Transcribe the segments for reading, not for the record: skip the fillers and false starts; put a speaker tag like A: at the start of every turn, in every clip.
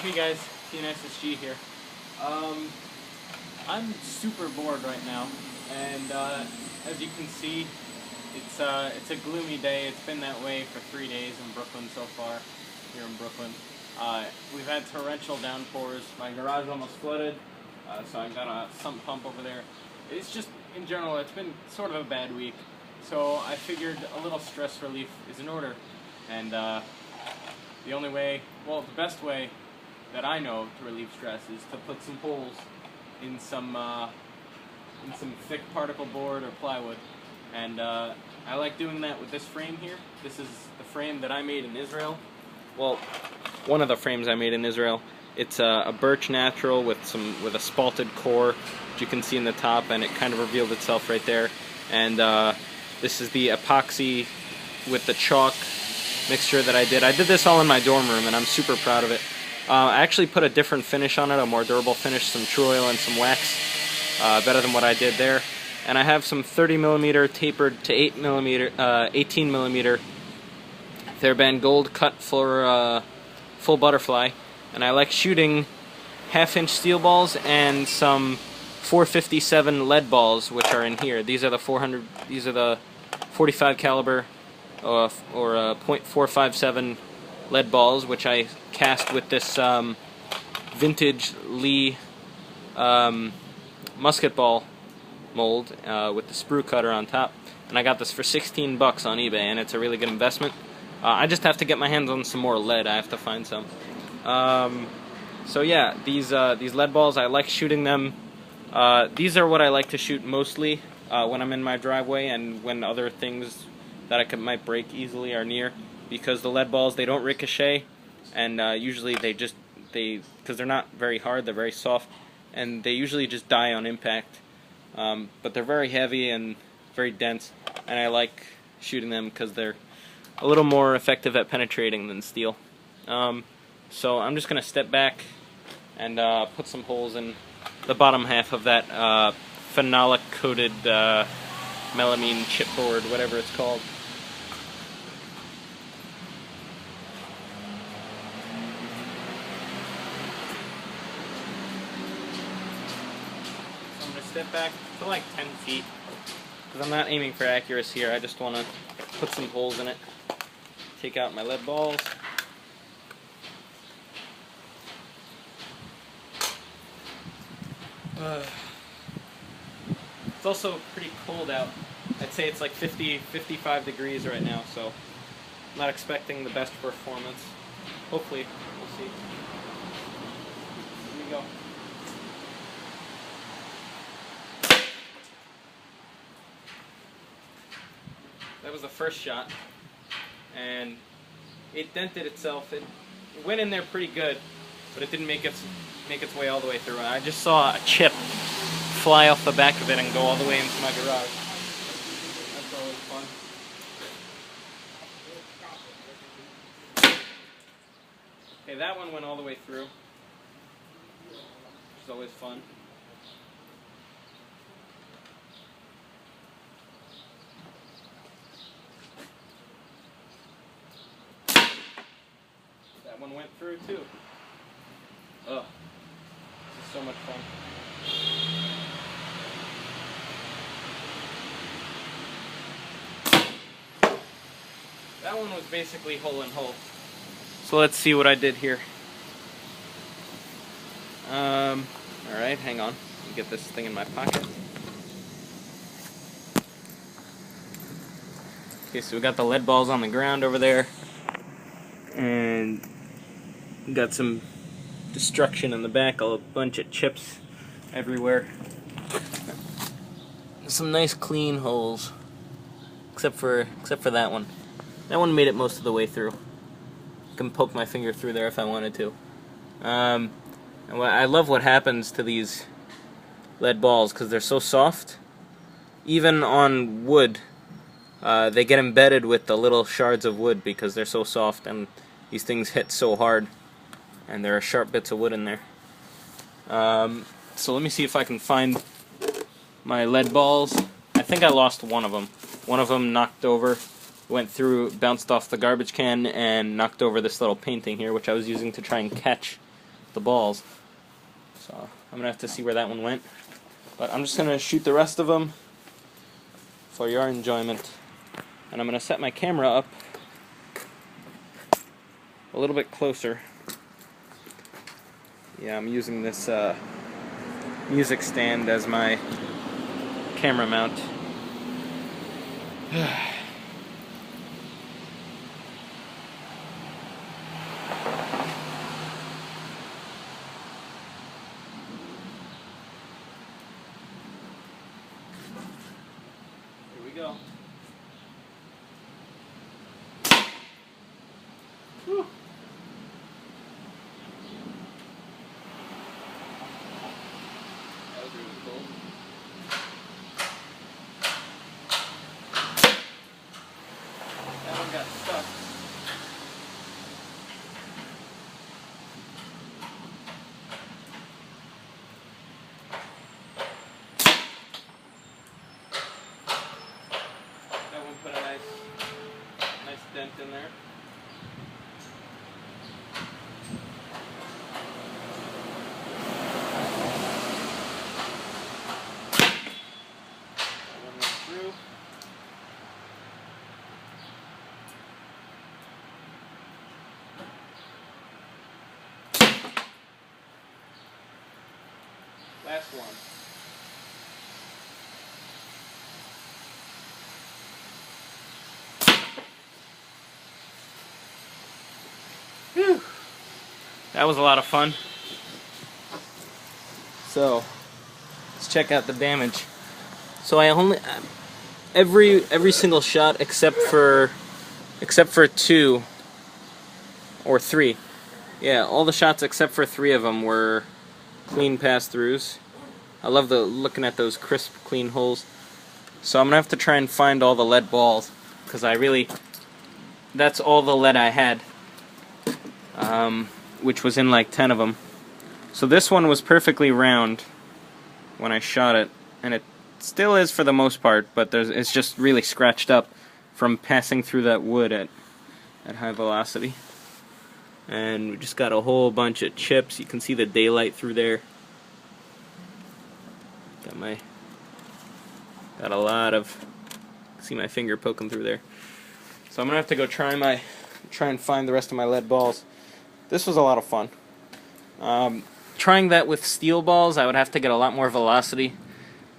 A: Hey guys, TNSSG here. I'm super bored right now, and as you can see, it's a gloomy day. It's been that way for 3 days in Brooklyn so far, here in Brooklyn. We've had torrential downpours. My garage almost flooded, so I got a sump pump over there. It's just, in general, it's been sort of a bad week. So I figured a little stress relief is in order, and the only way, well, the best way that I know to relieve stress is to put some holes in some thick particle board or plywood, and I like doing that with this frame here. This is the frame that I made in Israel. Well, one of the frames I made in Israel. It's a birch natural with a spalted core, which you can see in the top, and it kind of revealed itself right there. And this is the epoxy with the chalk mixture that I did. I did this all in my dorm room, and I'm super proud of it. I actually put a different finish on it, a more durable finish, some true oil and some wax, better than what I did there. And I have some 30mm tapered to 18mm TheraBand Gold cut for full butterfly. And I like shooting 1/2-inch steel balls and some 457 lead balls, which are in here. These are the 45 caliber or .457 lead balls, which I cast with this vintage Lee musket ball mold with the sprue cutter on top. And I got this for 16 bucks on eBay, and it's a really good investment. I just have to get my hands on some more lead. I have to find some. So yeah, these lead balls, I like shooting them. These are what I like to shoot mostly when I'm in my driveway and when other things that might break easily are near, because the lead balls, they don't ricochet, and usually because they're not very hard, they're very soft, and they usually just die on impact. But they're very heavy and very dense, and I like shooting them because they're a little more effective at penetrating than steel. So I'm just going to step back and put some holes in the bottom half of that phenolic coated melamine chipboard, whatever it's called. So I'm going to step back to like 10 feet, because I'm not aiming for accuracy here. I just want to put some holes in it. Take out my lead balls. It's also pretty cold out. I'd say it's like 55 degrees right now, so I'm not expecting the best performance. Hopefully, we'll see. Here we go. That was the first shot, and it dented itself. It went in there pretty good, but it didn't make its way all the way through. I just saw a chip fly off the back of it and go all the way into my garage. That's always fun. Okay, that one went all the way through, which is always fun. That one went through too. Ugh, this is so much fun. That one was basically hole in hole. So let's see what I did here. Alright, hang on. Let me get this thing in my pocket. Okay, so we got the lead balls on the ground over there. And we got some destruction in the back, a bunch of chips everywhere. Some nice clean holes, except for that one. That one made it most of the way through. I can poke my finger through there if I wanted to. And I love what happens to these lead balls because they're so soft. Even on wood, they get embedded with the little shards of wood because they're so soft, and these things hit so hard. And there are sharp bits of wood in there. So let me see if I can find my lead balls. I think I lost one of them. One of them knocked over, went through, bounced off the garbage can, and knocked over this little painting here, which I was using to try and catch the balls. So I'm going to have to see where that one went. But I'm just going to shoot the rest of them for your enjoyment. And I'm going to set my camera up a little bit closer. Yeah, I'm using this music stand as my camera mount. Here we go. Whew. That was really cool. That one got stuck. That one put a nice dent in there. That one went through. Last one. Whew. That was a lot of fun. So let's check out the damage. So I only every single shot except for 2 or 3. Yeah, all the shots except for 3 of them were clean pass-throughs. I love looking at those crisp, clean holes. So I'm gonna have to try and find all the lead balls, because that's all the lead I had, which was in like 10 of them. So this one was perfectly round when I shot it, and it still is for the most part, but it's just really scratched up from passing through that wood at high velocity. And we just got a whole bunch of chips. You can see the daylight through there. Got a lot of, see my finger poking through there. So I'm gonna have to go try and find the rest of my lead balls. This was a lot of fun. Trying that with steel balls, I would have to get a lot more velocity.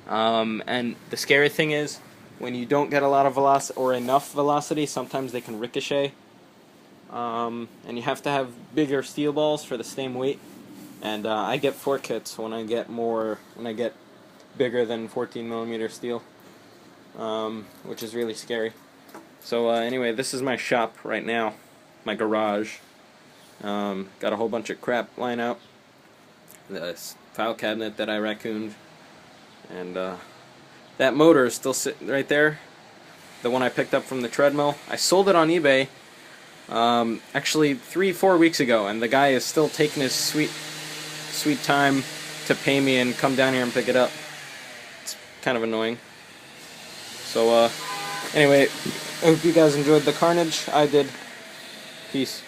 A: And the scary thing is, when you don't get a lot of velocity or enough velocity, sometimes they can ricochet. And you have to have bigger steel balls for the same weight. And I get fork hits when I get bigger than 14mm steel, which is really scary. So anyway, this is my shop right now, my garage. Got a whole bunch of crap lying out. This file cabinet that I raccooned, and that motor is still sitting right there. The one I picked up from the treadmill. I sold it on eBay actually 3-4 weeks ago, and the guy is still taking his sweet time to pay me and come down here and pick it up. It's kind of annoying. So anyway, I hope you guys enjoyed the carnage. I did. Peace.